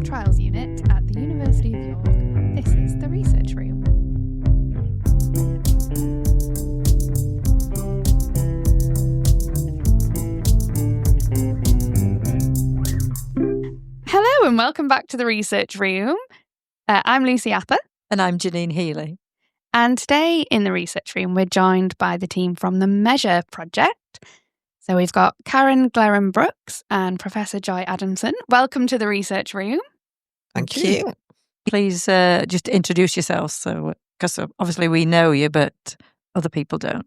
Trials Unit at the University of York. This is the Research Room. Hello and welcome back to the Research Room. I'm Lucy Apper. And I'm Janine Healy. And today in the Research Room, we're joined by the team from the Measure project. So we've got Karen Glerum-Brooks and Professor Joy Adamson. Welcome to the Research Room. Thank you. Please just introduce yourselves, because obviously we know you, but other people don't.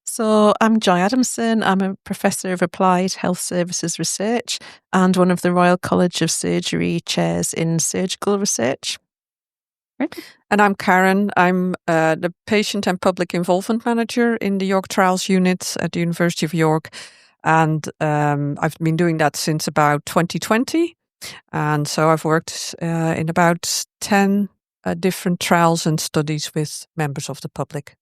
So I'm Joy Adamson. I'm a Professor of Applied Health Services Research and one of the Royal College of Surgery chairs in surgical research. And I'm Karen. I'm the Patient and Public Involvement Manager in the York Trials Unit at the University of York. And I've been doing that since about 2020. And so I've worked in about 10 different trials and studies with members of the public.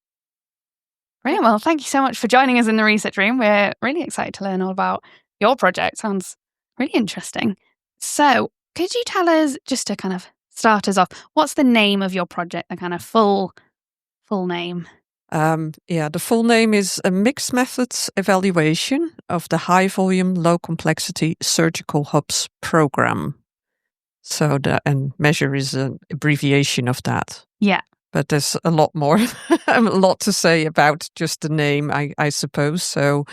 Brilliant. Well, thank you so much for joining us in the Research Room. We're really excited to learn all about your project. Sounds really interesting. So could you tell us, just to kind of start us off, what's the name of your project, the kind of full name? The full name is a Mixed Methods Evaluation of the High Volume, Low Complexity Surgical Hubs Program. So and Measure is an abbreviation of that. Yeah. But there's a lot more, a lot to say about just the name, I suppose. So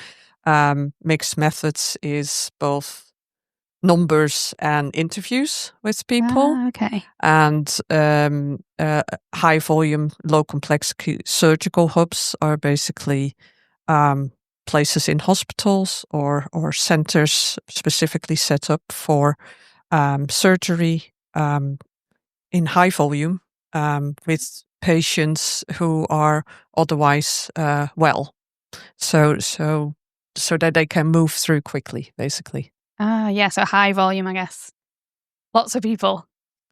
Mixed Methods is both numbers and interviews with people. Okay. And high volume, low complexity surgical hubs are basically places in hospitals or centers specifically set up for surgery in high volume with patients who are otherwise well. So that they can move through quickly, basically. So high volume, I guess. Lots of people,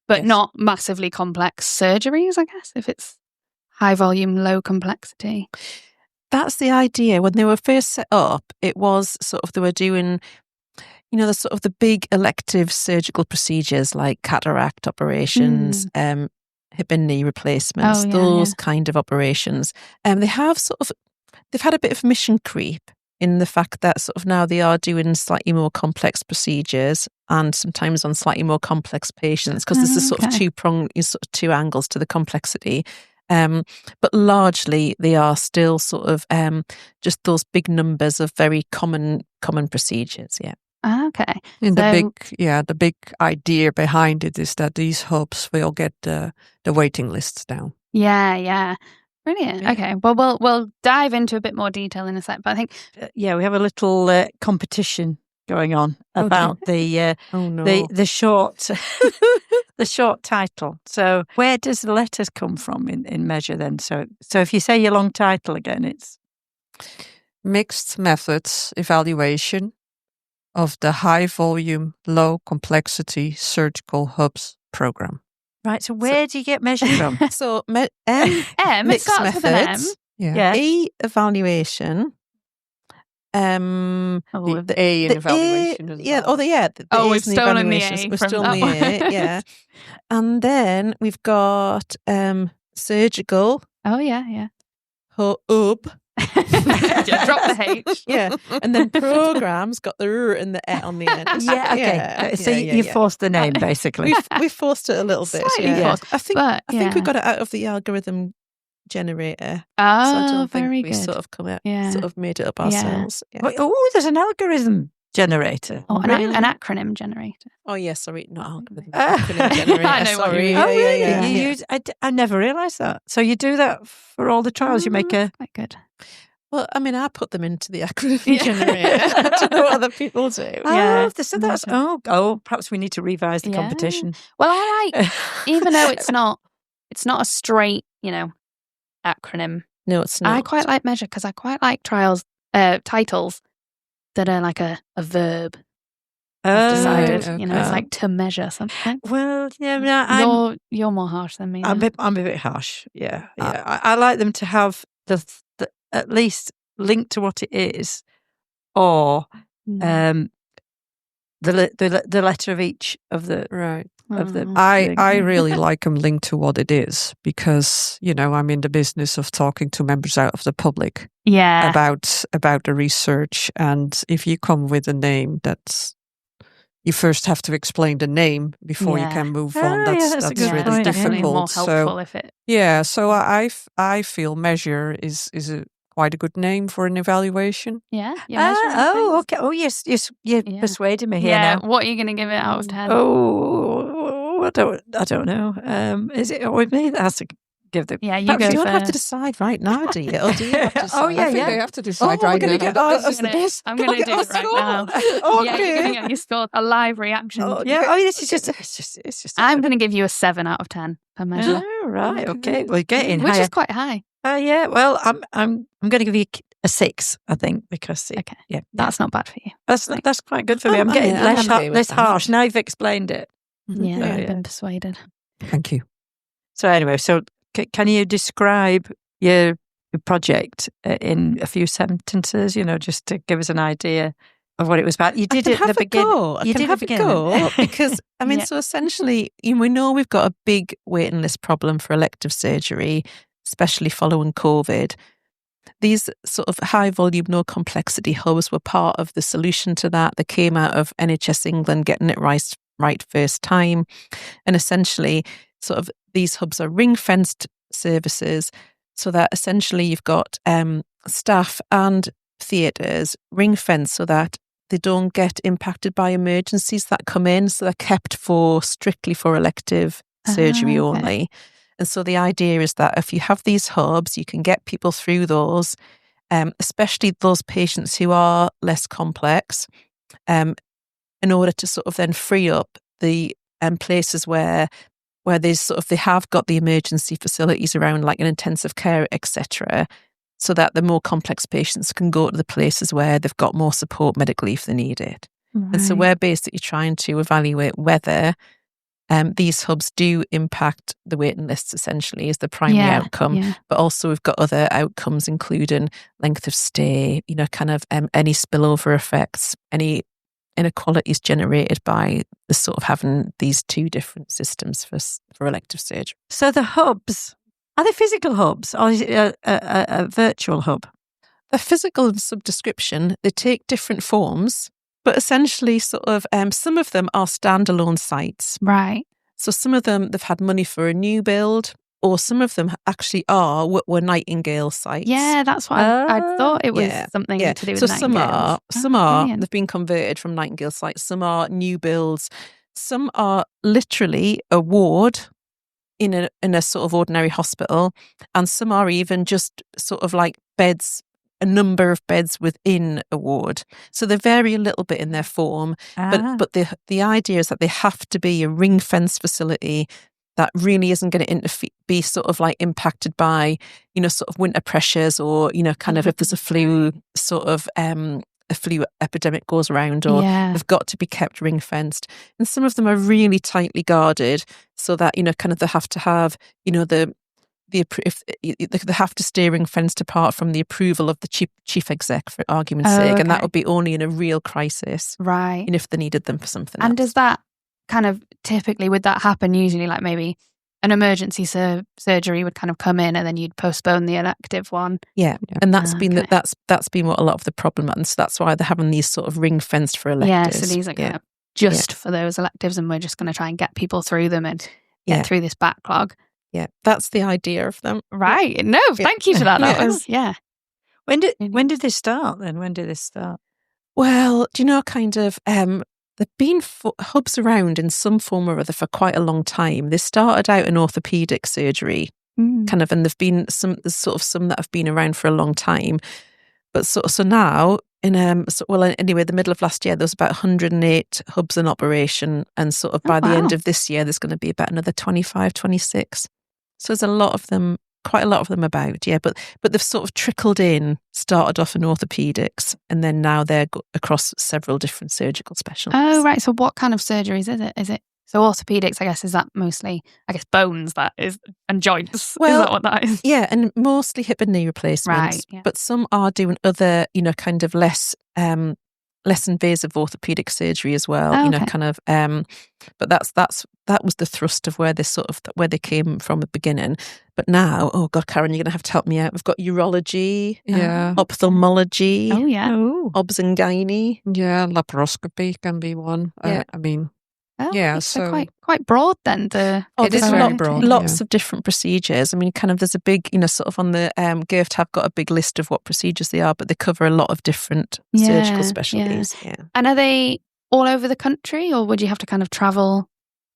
but Yes. not massively complex surgeries, I guess, if it's high volume, low complexity. That's the idea. When they were first set up, it was sort of, they were doing, the sort of the big elective surgical procedures like cataract operations, hip and knee replacements, those kind of operations. They've had a bit of mission creep in the fact that sort of now they are doing slightly more complex procedures and sometimes on slightly more complex patients, because there's a sort of two angles to the complexity. But largely they are still sort of just those big numbers of very common procedures. Yeah. Okay. And the big idea behind it is that these hubs will get the waiting lists down. Yeah. Brilliant. Yeah. Okay. Well, we'll dive into a bit more detail in a sec. But I think, We have a little competition going on about the short the short title. So where does the letters come from in Measure then? So if you say your long title again, it's Mixed Methods Evaluation of the High Volume, Low Complexity Surgical Hubs Program. right. So where do you get Measure from? So M, it mixed starts with an M. methods. Yeah. E, evaluation. The A in evaluation as well. The A We've is in stolen the evaluations. A We've from stolen that the A, yeah. And then we've got surgical, Oh, yeah. hub, Drop the H. yeah. And then program's got the R and the E on the end. Yeah, okay. So you forced the name, basically. We forced it a little bit. Slightly Yeah. forced, I think we got it out of the algorithm generator. So I don't think very we good. sort of Yeah. sort of made it up ourselves. Yeah. Oh, there's an algorithm generator. Oh, Really? an acronym generator. Oh, yeah, sorry, not algorithm. Ah. Acronym generator. I know what you sorry. mean. Oh, really? Yeah. You use? I never realised that. So you do that for all the trials. You make a. Quite good. Well, I mean, I put them into the acronym generator. I don't know what other people do. Yeah. So that's perhaps we need to revise the competition. Well, I like, even though it's not a straight, acronym. No, it's not. I quite like Measure because I quite like titles that are like a verb. I've decided, okay. it's like to measure something. Well, yeah, You're more harsh than me. I'm then. a bit harsh. Yeah. I like them to have the at least linked to what it is, or the the letter of each of the Right. of the. I really like them linked to what it is because, I'm in the business of talking to members out of the public about the research. And if you come with a name you first have to explain the name before you can move on. That's really difficult. More helpful if it. Yeah. So I feel Measure is quite a good name for an evaluation. Yeah. Okay. Oh, yes. You persuaded me here now. What are you going to give it out of 10? Oh, I don't know. Is it with me? That has to give the. Yeah, you go first. You don't have first. to decide right now, do you? Or do you have to decide? I think they have to decide right now. I'm going to do it right now. Okay. Yeah, you're going to get your score, a live reaction. This is just. It's just. I'm going to give you a 7 out of 10 per Measure. Oh, right. Okay. We're getting which higher. is quite high. Yeah. Well, I'm going to give you a 6, I think, because that's not bad for you. That's quite good for me. I'm getting less harsh. Now you've explained it. Yeah, I've been persuaded. Thank you. So anyway, can you describe your project in a few sentences? Just to give us an idea of what it was about. You did it at the beginning. You did have a go because so essentially, we know we've got a big waiting list problem for elective surgery, especially following COVID. These sort of high volume, no complexity hubs were part of the solution to that. They came out of NHS England getting it right first time. And essentially, sort of these hubs are ring-fenced services so that essentially you've got staff and theatres ring-fenced so that they don't get impacted by emergencies that come in. So they're kept strictly for elective surgery only. And so the idea is that if you have these hubs, you can get people through those, especially those patients who are less complex, in order to sort of then free up the places where they have got the emergency facilities around, like an intensive care, etc., so that the more complex patients can go to the places where they've got more support medically if they need it. Right. And so we're basically trying to evaluate whether these hubs do impact the waiting lists, essentially, is the primary outcome. Yeah. But also we've got other outcomes, including length of stay, kind of any spillover effects, any inequalities generated by the sort of having these two different systems for elective surgery. So the hubs, are they physical hubs or is it a virtual hub? They're physical in sub-description. They take different forms, but essentially sort of some of them are standalone sites. Right. So some of them, they've had money for a new build, or some of them actually were Nightingale sites. Yeah, that's what I thought it was something to do with Nightingale. Some are, they've been converted from Nightingale sites. Some are new builds. Some are literally a ward in a sort of ordinary hospital, and some are even just sort of like beds, a number of beds within a ward. So they vary a little bit in their form, but the idea is that they have to be a ring-fenced facility that really isn't going to be sort of like impacted by, sort of winter pressures or, kind of if there's a flu sort of a flu epidemic goes around, or they've got to be kept ring fenced. And some of them are really tightly guarded so that, kind of they have to have, they have to stay ring fenced apart from the approval of the chief exec, for argument's sake. And that would be only in a real crisis. Right. And if they needed them for something else. And does that kind of typically, would that happen usually like maybe an emergency surgery would kind of come in and then you'd postpone the elective one? Yeah. And that's been that's been what a lot of the problem, and so that's why they're having these sort of ring fenced for electives. Yeah, so these are kind of just for those electives, and we're just going to try and get people through them and get through this backlog. Yeah, that's the idea of them. Right. No, thank you for that. That was When did this start then? When did this start? Well, do you know, kind of there've been hubs around in some form or other for quite a long time. They started out in orthopaedic surgery, kind of, and there've been some that have been around for a long time. But so now, anyway, the middle of last year, there was about 108 hubs in operation, and sort of by the end of this year, there's going to be about another 25, 26. So there's quite a lot of them about, but they've sort of trickled in, started off in orthopaedics, and then now they're across several different surgical specialties. Oh, right. So what kind of surgeries is it? So orthopaedics, I guess, is that mostly, bones that is, and joints? Well, is that what that is? Yeah, and mostly hip and knee replacements. Right. Yeah. But some are doing other, kind of less less invasive orthopedic surgery as well. Oh, You know, okay. kind of. But that was the thrust of where they came from at the beginning. But now, oh God, Karen, you're going to have to help me out. We've got urology, ophthalmology, Oh, yeah. obs and gynae. Yeah, laparoscopy can be one. Yeah. I mean, Oh, yeah, right. So so quite broad then. It is very variety. broad. Lots of different procedures. I mean, kind of there's a big, you know, sort of on the GIRFT have got a big list of what procedures they are, but they cover a lot of different surgical specialties. Yeah. And are they all over the country, or would you have to kind of travel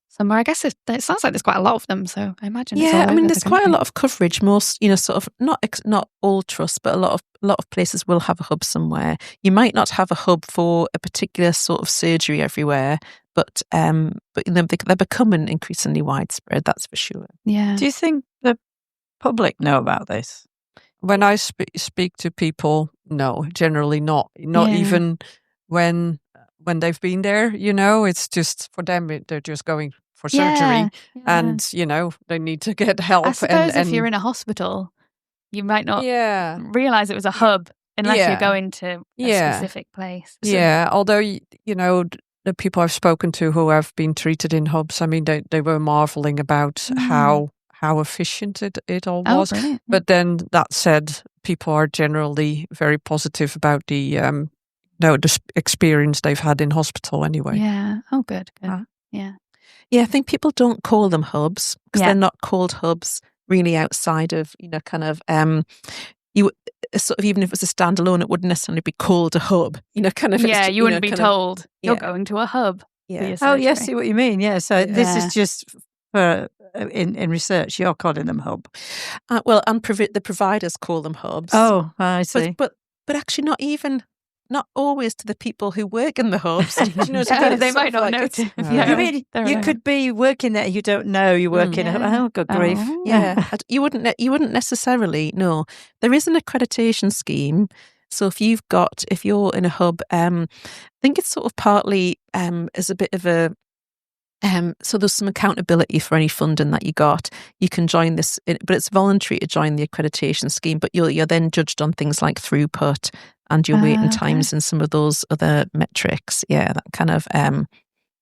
somewhere? I guess it sounds like there's quite a lot of them, so I imagine it's all Yeah, I mean, over there's the quite a country. lot of coverage. Most, you know, sort of not all trusts, but a lot of places will have a hub somewhere. You might not have a hub for a particular sort of surgery everywhere, but you know, they're becoming increasingly widespread. That's for sure. Yeah. Do you think the public know about this? when I speak to people, no, generally not. Not Yeah. even when they've been there. You know, it's just for them. They're just going for surgery, and you know they need to get help. I suppose and if you're in a hospital, you might not yeah, realize it was a hub unless you're Yeah. going to a Yeah. specific place. yeah. Although you know the people I've spoken to who have been treated in hubs, I mean, they were marveling about how efficient it all Oh, was. brilliant. But then that said, people are generally very positive about the experience they've had in hospital anyway. Yeah. Oh, good. Huh. Yeah. Yeah, I think people don't call them hubs because Yeah. they're not called hubs really outside of, you know, kind of you sort of, even if it was a standalone, it wouldn't necessarily be called a hub. You know, kind of. Yeah, you wouldn't be kind of- told you're yeah. going to a hub. For Yeah. your Oh, yes, surgery. see what you mean. Yeah, so this Yeah. is just for in research. You're calling them hub. Well, and the providers call them hubs. Oh, I see. but actually not always to the people who work in the hubs. Do you know what I Yeah, mean? It's they sort might of not like notice. it's- Yeah. You mean They're you alone. could be working there, you don't know you're working. Yeah. Oh, good grief! Oh. Yeah, you wouldn't necessarily. No, there is an accreditation scheme. So if you're in a hub, I think it's sort of partly as a bit of a. So there's some accountability for any funding that you got. You can join this, but it's voluntary to join the accreditation scheme. But you're then judged on things like throughput and your waiting Okay. times and some of those other metrics. Yeah, that kind of.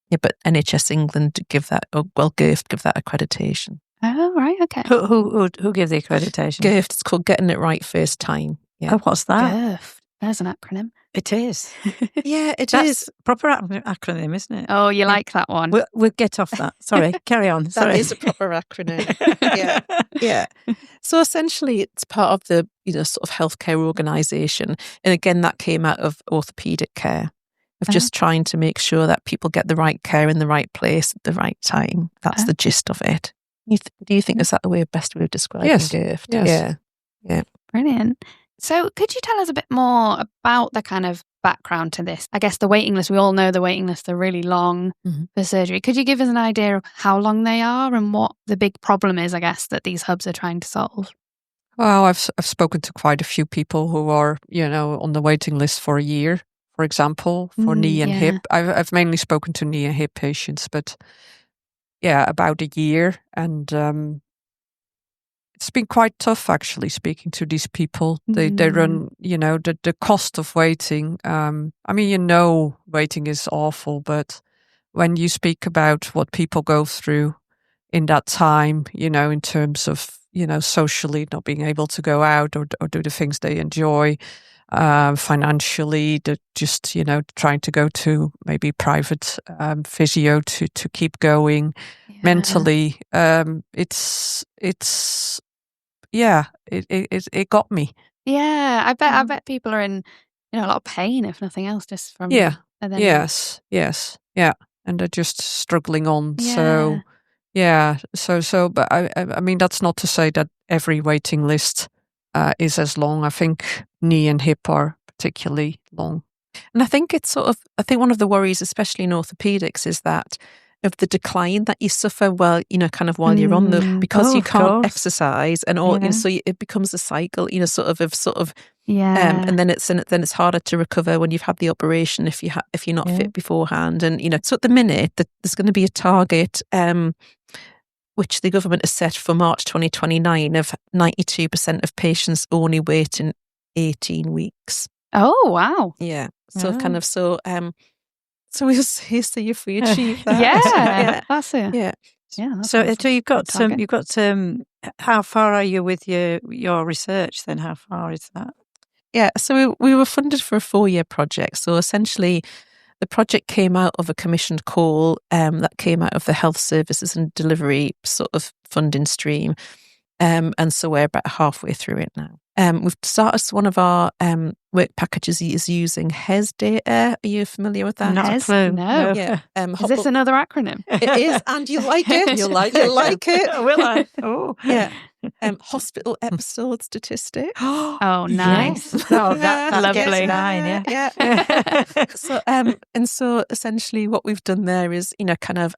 Yeah, but NHS England give that. GIRFT give that accreditation. Oh, right. Okay. Who gives the accreditation? GIRFT, it's called Getting It Right First Time. Yeah, Oh, what's that? GIRFT. There's an acronym. It is. yeah, it That's is. proper acronym, isn't it? Oh, you like that one? We'll get off that. Sorry, carry on. That Sorry. is a proper acronym. Yeah, yeah. So essentially, it's part of the sort of healthcare organisation, and again, that came out of orthopaedic care, of just trying to make sure that people get the right care in the right place at the right time. That's the gist of it. Do you think is that the best way of describing Yes. GIRFT? Yes. Yeah. Brilliant. So could you tell us a bit more about the kind of background to this? I guess the waiting list, we all know the waiting lists are really long for surgery. Could you give us an idea of how long they are and what the big problem is, I guess, that these hubs are trying to solve? Well, I've spoken to quite a few people who are, you know, on the waiting list for a year, for example, for knee and hip. I've mainly spoken to knee and hip patients, but yeah, about a year. And it's been quite tough, actually, speaking to these people. They run, you know, the cost of waiting. I mean, you know, waiting is awful, but when you speak about what people go through in that time, you know, in terms of, you know, socially not being able to go out or do the things they enjoy, financially, just, you know, trying to go to maybe private physio to keep going, mentally, it got me. Yeah, I bet people are in, you know, a lot of pain, if nothing else, just from Yeah. and then Yes. Yeah. And they're just struggling on. Yeah. So, yeah. So, but I mean, that's not to say that every waiting list is as long. I think knee and hip are particularly long. And I think one of the worries, especially in orthopedics, is that of the decline that you suffer while you're on because you can't exercise and all, so it becomes a cycle, sort of and then it's harder to recover when you've had the operation if you're not fit beforehand, and so at the minute that there's going to be a target which the government has set for March 2029 of 92% of patients only waiting 18 weeks. Oh, wow. Yeah. So we'll see if we achieve that. That's it. Yeah. So you've got how far are you with your research then? How far is that? Yeah, so we were funded for a 4-year project. So essentially, the project came out of a commissioned call that came out of the health services and delivery sort of funding stream. And so we're about halfway through it now. We've started one of our work packages is using HES data. Are you familiar with that? Not a clue. No. Yeah. Is this another acronym? It is, and you like it. You like it. Will I? Oh, yeah. Hospital episode statistics. Oh, nice. Yes. Oh, that Lovely. gets 9. Yeah. So essentially, what we've done there is, kind of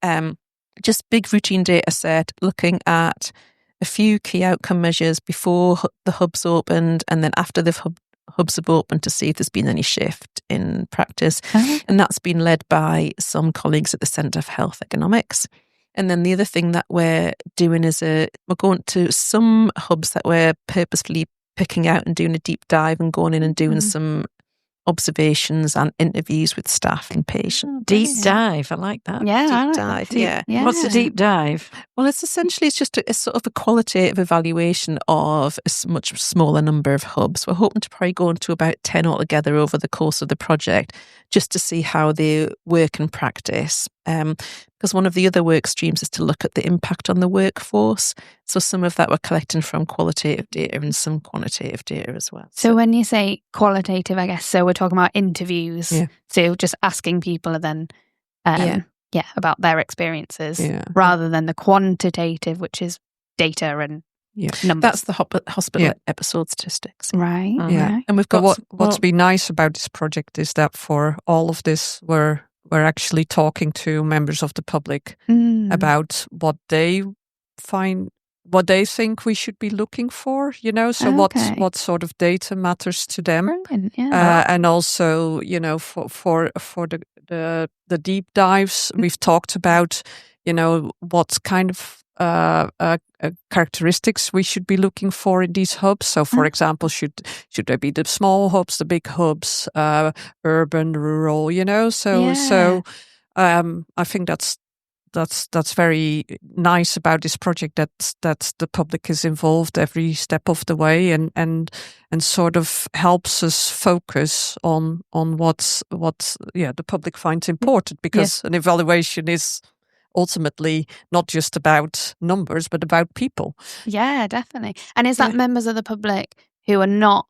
just big routine data set looking at a few key outcome measures before the hubs opened and then after the hubs have opened to see if there's been any shift in practice. And that's been led by some colleagues at the Centre for Health Economics. And then the other thing that we're doing is we're going to some hubs that we're purposefully picking out and doing a deep dive and going in and doing some observations and interviews with staff and patients. Deep dive, I like that. Yeah, Deep dive. Yeah. What's a deep dive? Well, it's just a sort of a qualitative evaluation of a much smaller number of hubs. We're hoping to probably go into about 10 altogether over the course of the project, just to see how they work in practice. Because one of the other work streams is to look at the impact on the workforce. So some of that we're collecting from qualitative data and some quantitative data as well. So when you say qualitative, I guess, so we're talking about interviews. Yeah. So just asking people and then, about their experiences rather than the quantitative, which is data and numbers. That's the hospital episode statistics. Right. Yeah. Right. And we've got what's been nice about this project is that for all of this, we're actually talking to members of the public about what they think we should be looking for, so what sort of data matters to them. Brilliant, yeah. And also, for the deep dives, we've talked about, what kind of characteristics we should be looking for in these hubs. So, for example, should they be the small hubs, the big hubs, urban, rural? So I think that's very nice about this project. That the public is involved every step of the way, and sort of helps us focus on what the public finds important, because an evaluation is ultimately not just about numbers, but about people. Yeah, definitely. And is that members of the public who are not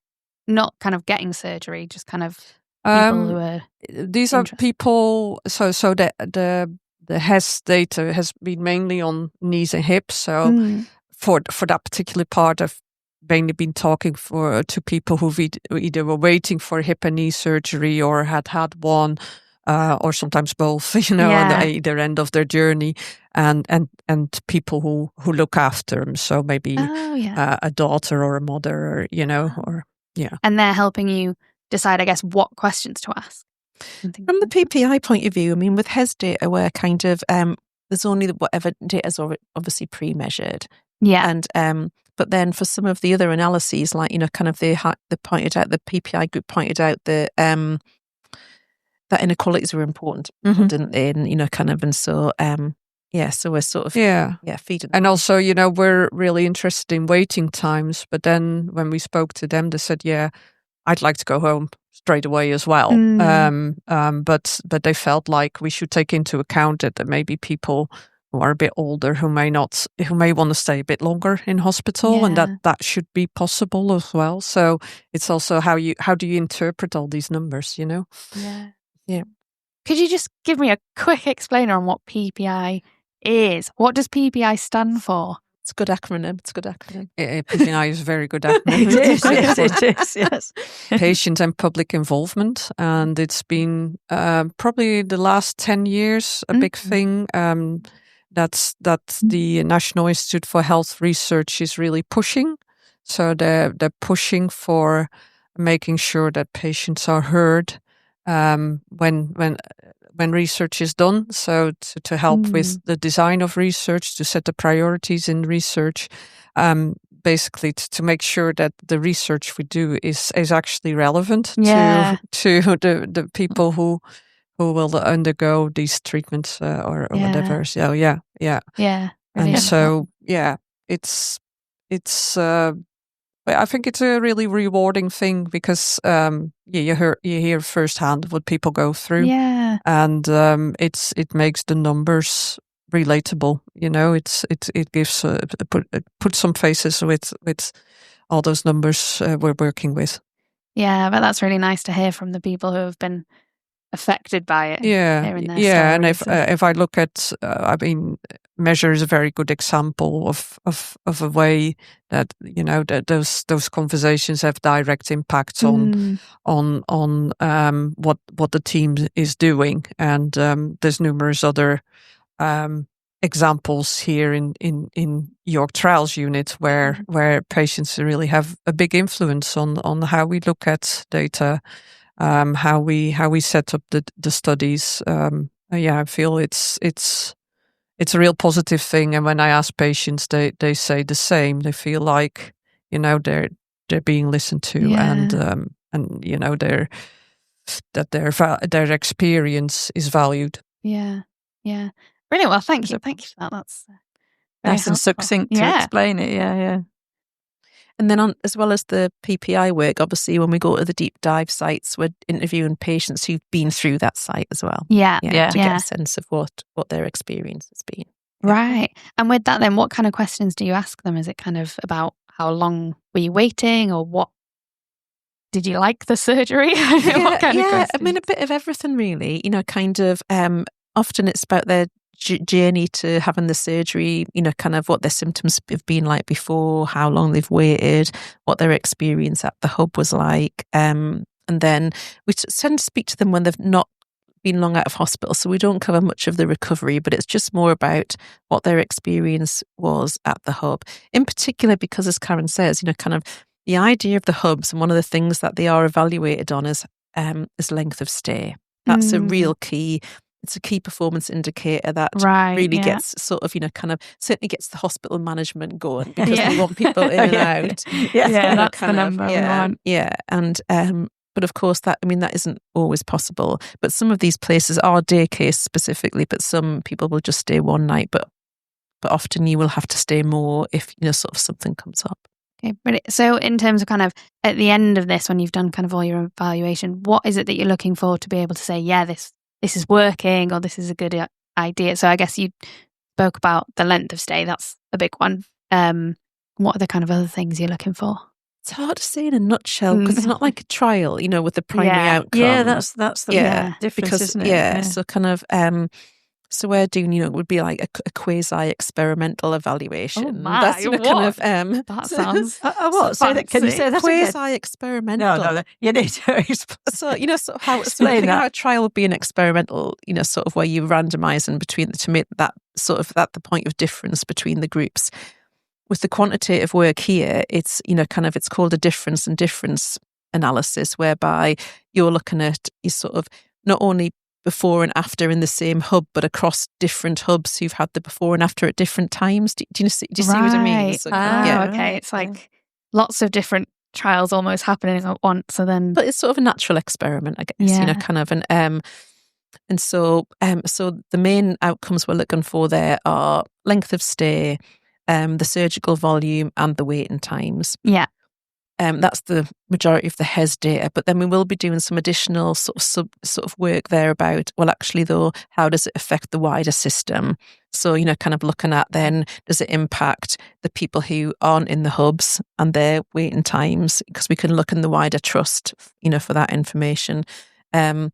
kind of getting surgery, just kind of people who are these are people, so the HES data has been mainly on knees and hips. So for that particular part, I've mainly been talking to people who either were waiting for hip and knee surgery or had one, or sometimes both, on either end of their journey, and people who look after them. So maybe a daughter or a mother, And they're helping you decide, I guess, what questions to ask. From the PPI point of view, I mean, with HES data, we're kind of there's only whatever data is obviously pre-measured. Yeah. And but then for some of the other analyses, like kind of they pointed out, the PPI group pointed out that inequalities were important, didn't they? And kind of, and so so we're sort of feeding. And also, we're really interested in waiting times. But then when we spoke to them, they said, I'd like to go home straight away as well. But they felt like we should take into account that there may be people who are a bit older who may want to stay a bit longer in hospital, and that should be possible as well. So it's also how do you interpret all these numbers, Yeah. Could you just give me a quick explainer on what PPI is? What does PPI stand for? It's a good acronym. PPI is a very good acronym. It is, yes. Patient and public involvement. And it's been probably the last 10 years a big thing. That's the National Institute for Health Research is really pushing. So they're pushing for making sure that patients are heard when research is done. So to help with the design of research, to set the priorities in research. basically to make sure that the research we do is actually relevant Yeah. to the people who will undergo these treatments or whatever. So yeah. Yeah. And Brilliant. so it's I think it's a really rewarding thing because you hear firsthand what people go through. Yeah. And it makes the numbers relatable. It gives put some faces with all those numbers we're working with. Yeah, but that's really nice to hear from the people who have been affected by it. Hearing their And stories. if I look at, Measure is a very good example of a way that that those conversations have direct impacts on what the team is doing, and there's numerous other examples here in York Trials Unit where patients really have a big influence on how we look at data. How we set up the studies. I feel it's a real positive thing. And when I ask patients, they say the same. They feel like they're being listened to, and their experience is valued. Yeah. Brilliant. Well, thank you for that. That's nice and succinct to explain it. Yeah. And then as well as the PPI work, obviously, when we go to the deep dive sites, we're interviewing patients who've been through that site as well. Yeah. To get a sense of what their experience has been. Right. And with that then, what kind of questions do you ask them? Is it kind of about how long were you waiting, or what did you like the surgery? What kind of questions? I mean, a bit of everything really, kind of often it's about their journey to having the surgery, kind of what their symptoms have been like before, how long they've waited, what their experience at the hub was like. And then we tend to speak to them when they've not been long out of hospital. So we don't cover much of the recovery, but it's just more about what their experience was at the hub. In particular, because as Karen says, kind of the idea of the hubs, and one of the things that they are evaluated on is length of stay. That's a real key. It's a key performance indicator that really gets sort of, kind of certainly gets the hospital management going, because we want people in and out. That's the number one. Yeah. And, but of course that isn't always possible. But some of these places are day case specifically, but some people will just stay one night, but often you will have to stay more if, sort of something comes up. Okay, brilliant. So in terms of kind of at the end of this, when you've done kind of all your evaluation, what is it that you're looking for to be able to say, this is working, or this is a good idea? So I guess you spoke about the length of stay. That's a big one. What are the kind of other things you're looking for? It's hard to say in a nutshell, because it's not like a trial, with the primary outcome. Yeah, that's the difference, isn't it? So kind of, so we're doing, it would be like a quasi-experimental evaluation. Oh my, that's kind of that sounds what? Can you say that quasi-experimental? No, you need to explain. So how how a trial would be an experimental, sort of where you're randomising between to make that sort of the point of difference between the groups. With the quantitative work here, it's it's called a difference and difference analysis, whereby you're looking at sort of not only before and after in the same hub, but across different hubs who've had the before and after at different times. Do you see what I mean? So, okay. It's like lots of different trials almost happening at once. So then, but it's sort of a natural experiment, I guess. Kind of and so the main outcomes we're looking for there are length of stay, the surgical volume, and the waiting times. Yeah. That's the majority of the HES data, but then we will be doing some additional sort of work there about, well, actually though, how does it affect the wider system? So, kind of looking at then, does it impact the people who aren't in the hubs and their waiting times? Because we can look in the wider trust, for that information. And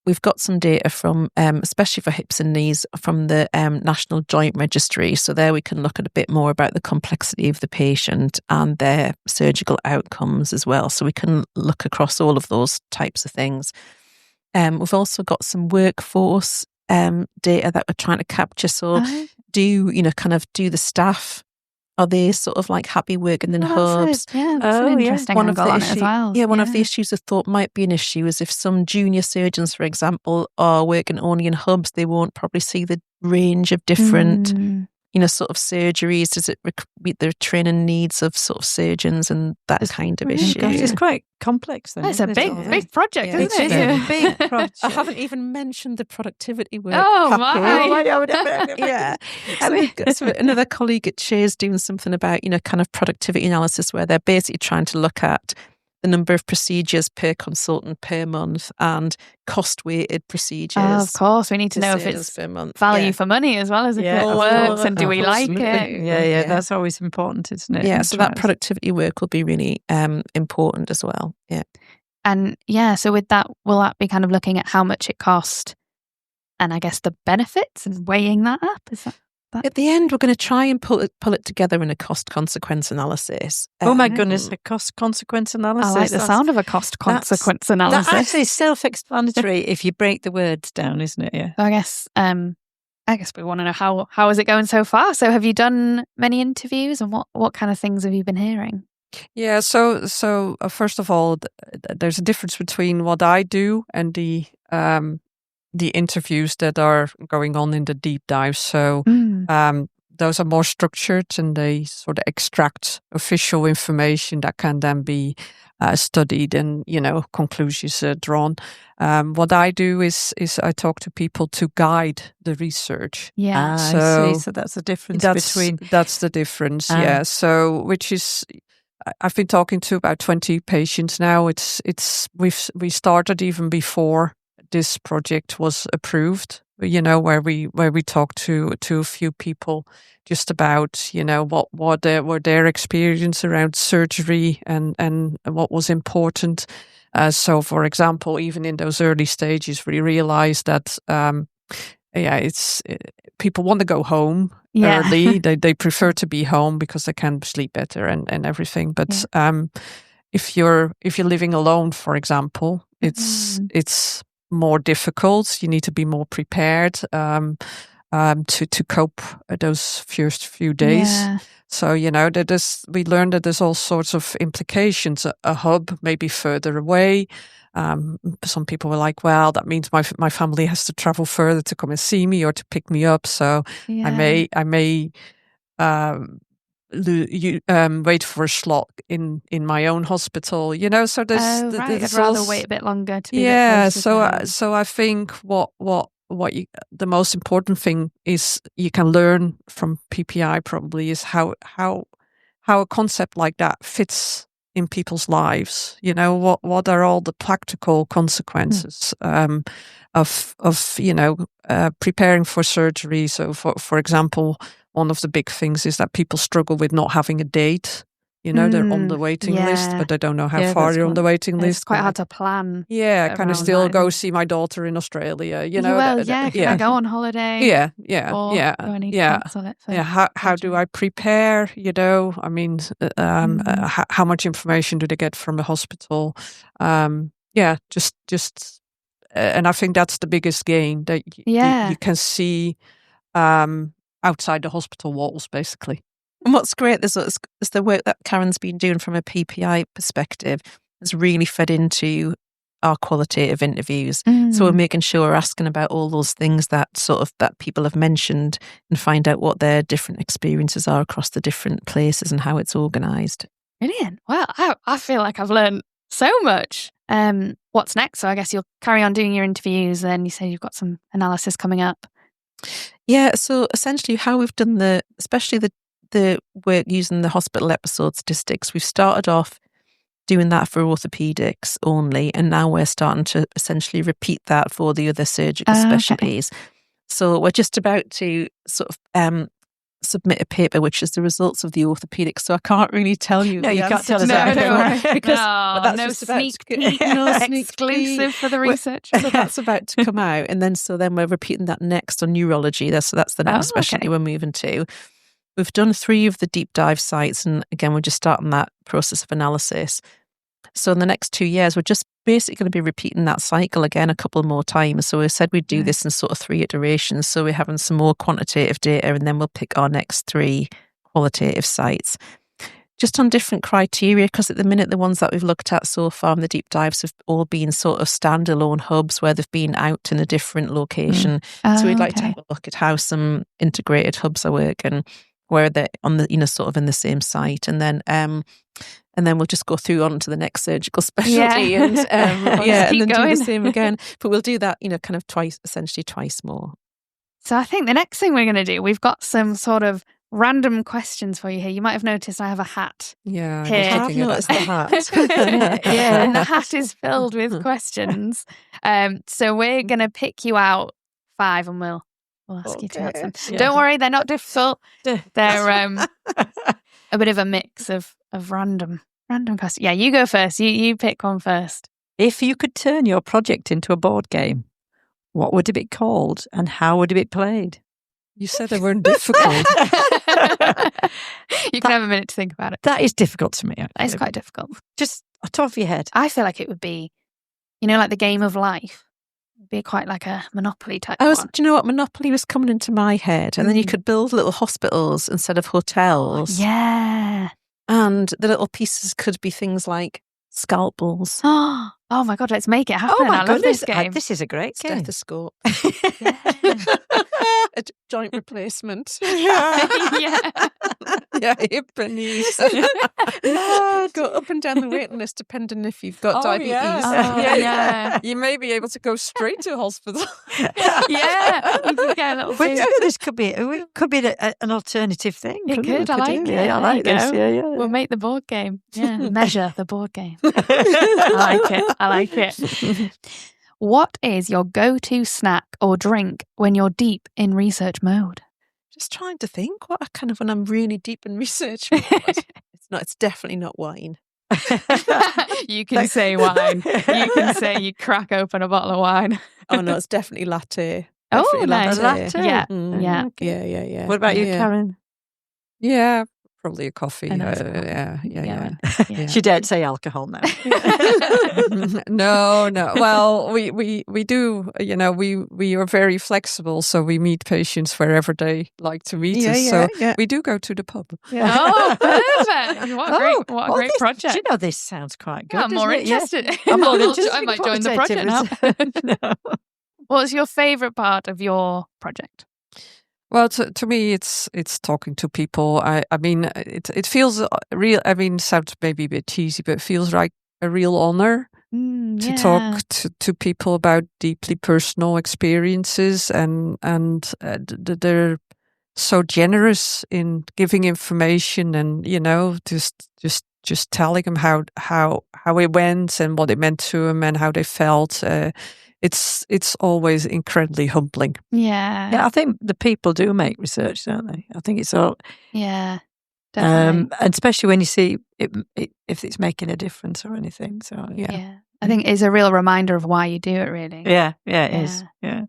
we've got some data from, especially for hips and knees, from the National Joint Registry. So there we can look at a bit more about the complexity of the patient and their surgical outcomes as well. So we can look across all of those types of things. We've also got some workforce data that we're trying to capture. So do the staff, are they sort of like happy working in hubs? That's an interesting angle on it as well. One of the issues I thought might be an issue is if some junior surgeons, for example, are working only in hubs, they won't probably see the range of different sort of surgeries? Does it meet the training needs of sort of surgeons and that kind of issue? Gosh, it's quite complex then. It's a big project, isn't it? It is a big project. I haven't even mentioned the productivity work. Oh, my. Yeah. So another colleague at Shea is doing something about, kind of productivity analysis where they're basically trying to look at the number of procedures per consultant per month and cost-weighted procedures. Oh, of course, we need to know if it's value for money as well as if it works and do we like it. Yeah, that's always important, isn't it? Yeah, so that productivity work will be really important as well. Yeah. And so with that, will that be kind of looking at how much it cost and I guess the benefits and weighing that up? Is that? At the end, we're going to try and pull it together in a cost-consequence analysis. Oh my goodness, a cost-consequence analysis. I like the sound of a cost-consequence analysis. That's actually self-explanatory if you break the words down, isn't it? Yeah. So I guess we want to know how is it going so far? So have you done many interviews and what kind of things have you been hearing? Yeah, so first of all, there's a difference between what I do and the interviews that are going on in the deep dive. So those are more structured and they sort of extract official information that can then be studied and, conclusions drawn. What I do is I talk to people to guide the research. Yeah. I see. So that's the difference between... That's the difference, yeah. So, which is... I've been talking to about 20 patients now. We started even before this project was approved, where we talked to a few people just about, what were their experience around surgery and what was important. So, for example, even in those early stages, we realized that, people want to go home early. They prefer to be home because they can sleep better and everything. But if you're living alone, for example, it's more difficult. You need to be more prepared to cope those first few days. Yeah. So, we learned that there's all sorts of implications. A hub may be further away. Some people were like, well, that means my family has to travel further to come and see me or to pick me up. So I may wait for a slot in my own hospital, so there's I'd rather wait a bit longer to be so I think what the most important thing is you can learn from PPI probably is how a concept like that fits in people's lives. What are all the practical consequences of preparing for surgery. So for example, one of the big things is that people struggle with not having a date. They're on the waiting list, but they don't know how far you're on the waiting list. It's quite hard to plan. Yeah, I kind of still go see my daughter in Australia. Can I go on holiday? Yeah. Or do I need to cancel it? How do I prepare? I mean, how much information do they get from the hospital? Just, and I think that's the biggest gain that you can see outside the hospital walls, basically. And what's great is the work that Karen's been doing from a PPI perspective has really fed into our qualitative interviews. So we're making sure we're asking about all those things that people have mentioned and find out what their different experiences are across the different places and how it's organised. Brilliant. Well, I feel like I've learned so much. What's next? So I guess you'll carry on doing your interviews, and you say you've got some analysis coming up. Yeah, so essentially how we've done especially the work using the hospital episode statistics, we've started off doing that for orthopedics only, and now we're starting to essentially repeat that for the other surgical specialties. Okay. So we're just about to sort of submit a paper which is the results of the orthopedics. So I can't really tell you. No, you can't tell us that. Because no sneak peek, exclusive for the research. So that's about to come out, and then we're repeating that next on neurology. So that's the next specialty we're moving to. We've done 3 of the deep dive sites, and again, we're just starting that process of analysis. So in the next 2 years, we're just basically going to be repeating that cycle again a couple more times. So we said we'd do this in sort of 3 iterations. So we're having some more quantitative data, and then we'll pick our next 3 qualitative sites. just on different criteria, because at the minute the ones that we've looked at so far in the deep dives have all been sort of standalone hubs where they've been out in a different location. So we'd like to have a look at how some integrated hubs are working, where they're on the sort of in the same site, and then we'll just go through on to the next surgical specialty and and then do the same again. But we'll do that kind of essentially twice more. So I think the next thing we're going to do, we've got some sort of random questions for you here. You might have noticed I have a hat. Yeah, here. I've noticed the hat. Yeah, and the hat is filled with questions. So we're going to pick you out 5 and we'll ask you to answer them. Yeah. Don't worry, they're not difficult. They're a bit of a mix of random questions. Yeah, you go first. You pick one first. If you could turn your project into a board game, what would it be called and how would it be played? You said they weren't difficult. You can have a minute to think about it. That is difficult to me. Actually. That is quite difficult. Just on top of your head. I feel like it would be, like the game of life. It'd be quite like a Monopoly type Do one. you know what? Monopoly was coming into my head, and then you could build little hospitals instead of hotels. Yeah. And the little pieces could be things like scalpels, Oh my God, let's make it happen. Oh my I love goodness, this game. this is a great game. stethoscope, Yeah. a joint replacement. Yeah. Yeah, hip and knees. Go up and down the waiting list depending if you've got diabetes. Yeah. You may be able to go straight to hospital. Yeah. You could get a little But bit. this could be an alternative thing. It couldn't could. I like it. Yeah, I like There you this. go. Yeah. We'll make the board game. Yeah. Measure the board game. I like it. What is your go-to snack or drink when you're deep in research mode? Just trying to think when I'm really deep in research mode. It's definitely not wine. You can say wine. You can say you crack open a bottle of wine. Oh no, it's definitely latte. Oh, Definitely nice. latte. Yeah. Yeah. Yeah. Yeah. What about you, Yeah. Karen? Yeah, probably a coffee. I know it's cool. Yeah. She dared say alcohol now. No. Well, we do. We are very flexible, so we meet patients wherever they like to meet us. So we do go to the pub. Oh, perfect. What a great project. Do you know, this sounds quite good. I'm more doesn't it? Yeah. interested. I'm more interested I in might join the project now. quantitative. No. What's your favourite part of your project? Well, to me, it's talking to people. I mean, it feels real. I mean, sounds maybe a bit cheesy, but it feels like a real honor to talk to people about deeply personal experiences, and they're so generous in giving information, and just telling them how it went and what it meant to them and how they felt. It's always incredibly humbling. Yeah. I think the people do make research, don't they? I think it's all. Yeah. Definitely. And especially when you see it, if it's making a difference or anything. So Yeah. I think it's a real reminder of why you do it, really. Yeah, it is. Yeah.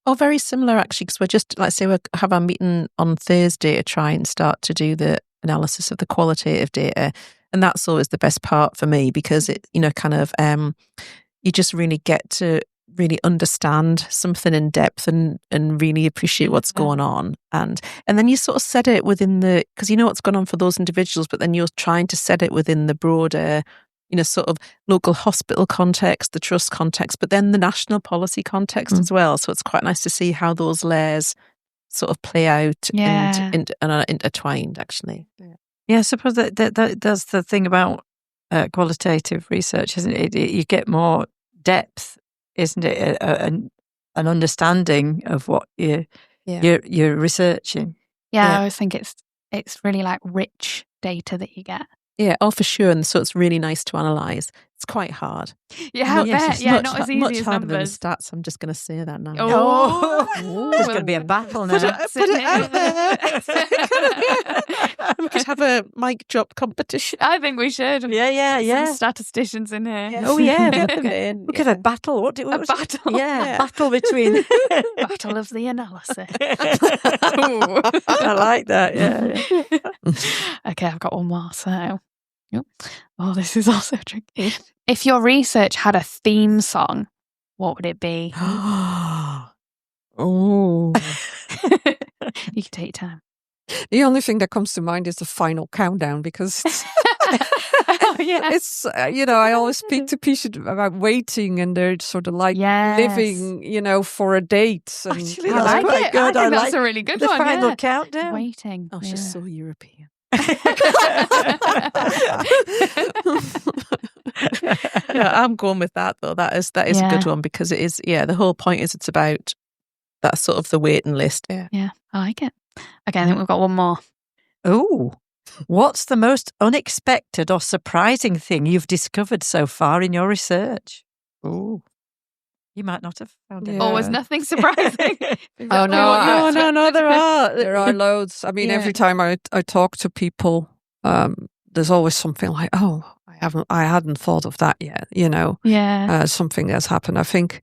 Oh, very similar actually, because we're just, like say, we have our meeting on Thursday to try and start to do the analysis of the qualitative data. And that's always the best part for me, because it, you just really get to really understand something in depth and really appreciate what's going on. And then you sort of set it within because you know what's going on for those individuals, but then you're trying to set it within the broader, sort of local hospital context, the trust context, but then the national policy context as well. So it's quite nice to see how those layers sort of play out and are intertwined, actually. Yeah, I suppose that's the thing about qualitative research, isn't it? You get more depth, isn't it? An understanding of what you're researching. Yeah, I always think it's really like rich data that you get. Yeah, for sure. And so it's really nice to analyse. It's quite hard. Yeah, I bet. Yeah, not as easy much as harder numbers. than stats. I'm just going to say that now. There's going to be a battle now. Put it out there. We could have a mic drop competition. I think we should. Yeah. Some statisticians in here. Yes. Oh yeah, We we could have a battle. A battle. Yeah, battle between. Battle of the analysis. I like that. Yeah. Okay, I've got one more. So, this is also tricky. If your research had a theme song, what would it be? Oh. You can take your time. The only thing that comes to mind is the final countdown, because it's, Oh, yeah. it's I always speak to patients about waiting, and they're sort of like living, for a date. And Actually, I that's like quite it. good. I I think that's like a really good the one. final Yeah. countdown. Waiting. Oh, she's so European. No, I'm going with that though. That is a good one, because it is. Yeah, the whole point is it's about that sort of the waiting list. Yeah, I like it. Okay, I think we've got one more. Oh, what's the most unexpected or surprising thing you've discovered so far in your research? Oh, you might not have found it. Always nothing surprising. Oh no, No, there are. there are loads. I mean, every time I talk to people, there's always something like, oh, I hadn't thought of that yet. Something has happened. I think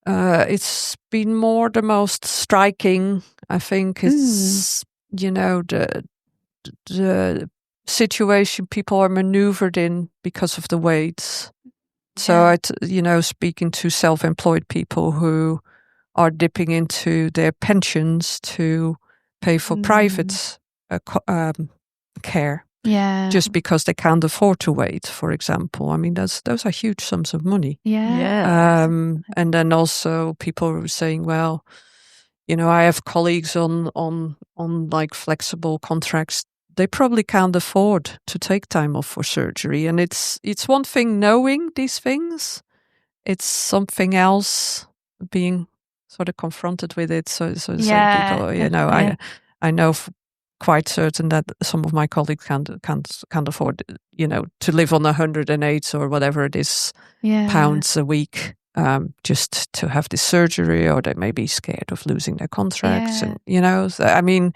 it's been more the most striking. I think it's the situation people are maneuvered in because of the weights. So speaking to self-employed people who are dipping into their pensions to pay for private care, just because they can't afford to wait, for example. I mean, those are huge sums of money. And then also people are saying, well, I have colleagues on like flexible contracts. They probably can't afford to take time off for surgery. And it's one thing knowing these things. It's something else being sort of confronted with it. So saying people, I know quite certain that some of my colleagues can't afford, to live on 108 or whatever it is pounds a week, just to have this surgery, or they may be scared of losing their contracts, and so, I mean,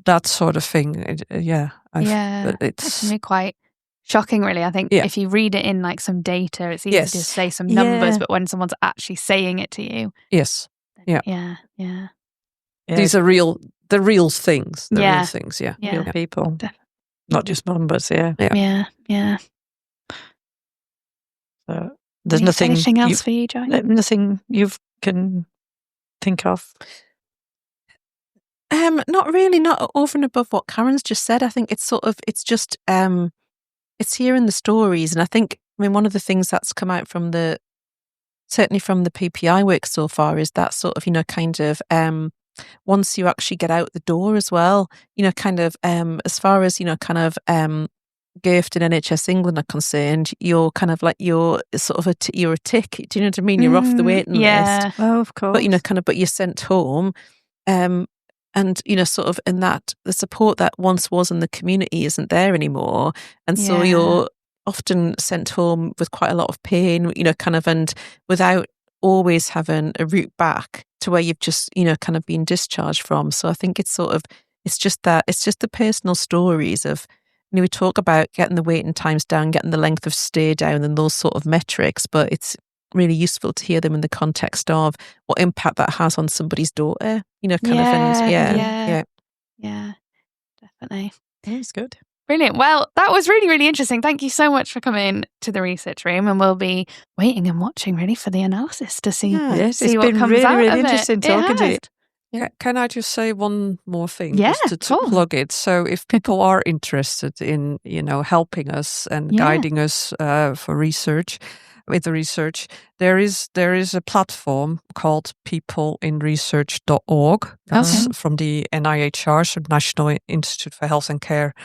that sort of thing. It's quite shocking, really. I think if you read it in like some data, it's easy to say some numbers, but when someone's actually saying it to you, these are the real things. Real things, real people, definitely. Not just numbers. Yeah. So there's nothing. Anything else for you, Joy? Nothing you can think of. Not really, not over and above what Karen's just said. I think it's just it's hearing the stories, and I think, one of the things that's come out from certainly from the PPI work so far is that sort of, kind of once you actually get out the door as well, kind of as far as, kind of GIFT and NHS England are concerned, you're kind of like, you're sort of you're a tick. Do you know what I mean? You're off the waiting list. Oh, of course. But but you're sent home. And, sort of in that the support that once was in the community isn't there anymore. And so you're often sent home with quite a lot of pain, kind of, and without always having a route back to where you've just, kind of been discharged from. So I think it's just the personal stories of, we talk about getting the waiting times down, getting the length of stay down, and those sort of metrics, but it's really useful to hear them in the context of what impact that has on somebody's daughter, definitely. That's good. Brilliant. Well, that was really, really interesting. Thank you so much for coming to the research room, and we'll be waiting and watching really for the analysis to see, it's what been comes really, out really of interesting talking to you. Can I just say one more thing? Yeah, just to plug it. So if people are interested in, helping us and guiding us for research, with the research, there is a platform called peopleinresearch.org. That's from the NIHR, so National Institute for Health and Care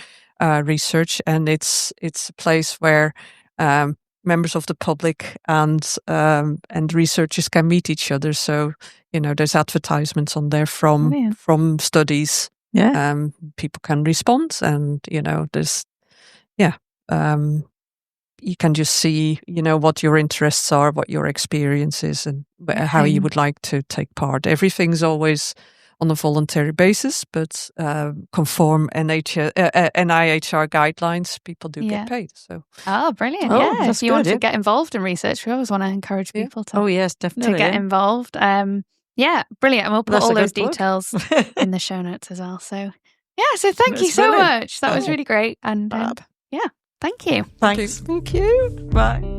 Research, and it's a place where members of the public and researchers can meet each other. So there's advertisements on there from studies. People can respond, and there's you can just see, what your interests are, what your experience is, and how you would like to take part. Everything's always on a voluntary basis, but conform NIHR guidelines, people do get paid. So, brilliant! That's if you want to get involved in research, we always want to encourage people to. Oh yes, definitely to get involved. Brilliant, and we'll put all those details in the show notes as well. So, so thank you so much. That was really great, and thank you. Thanks. Thank you. Bye.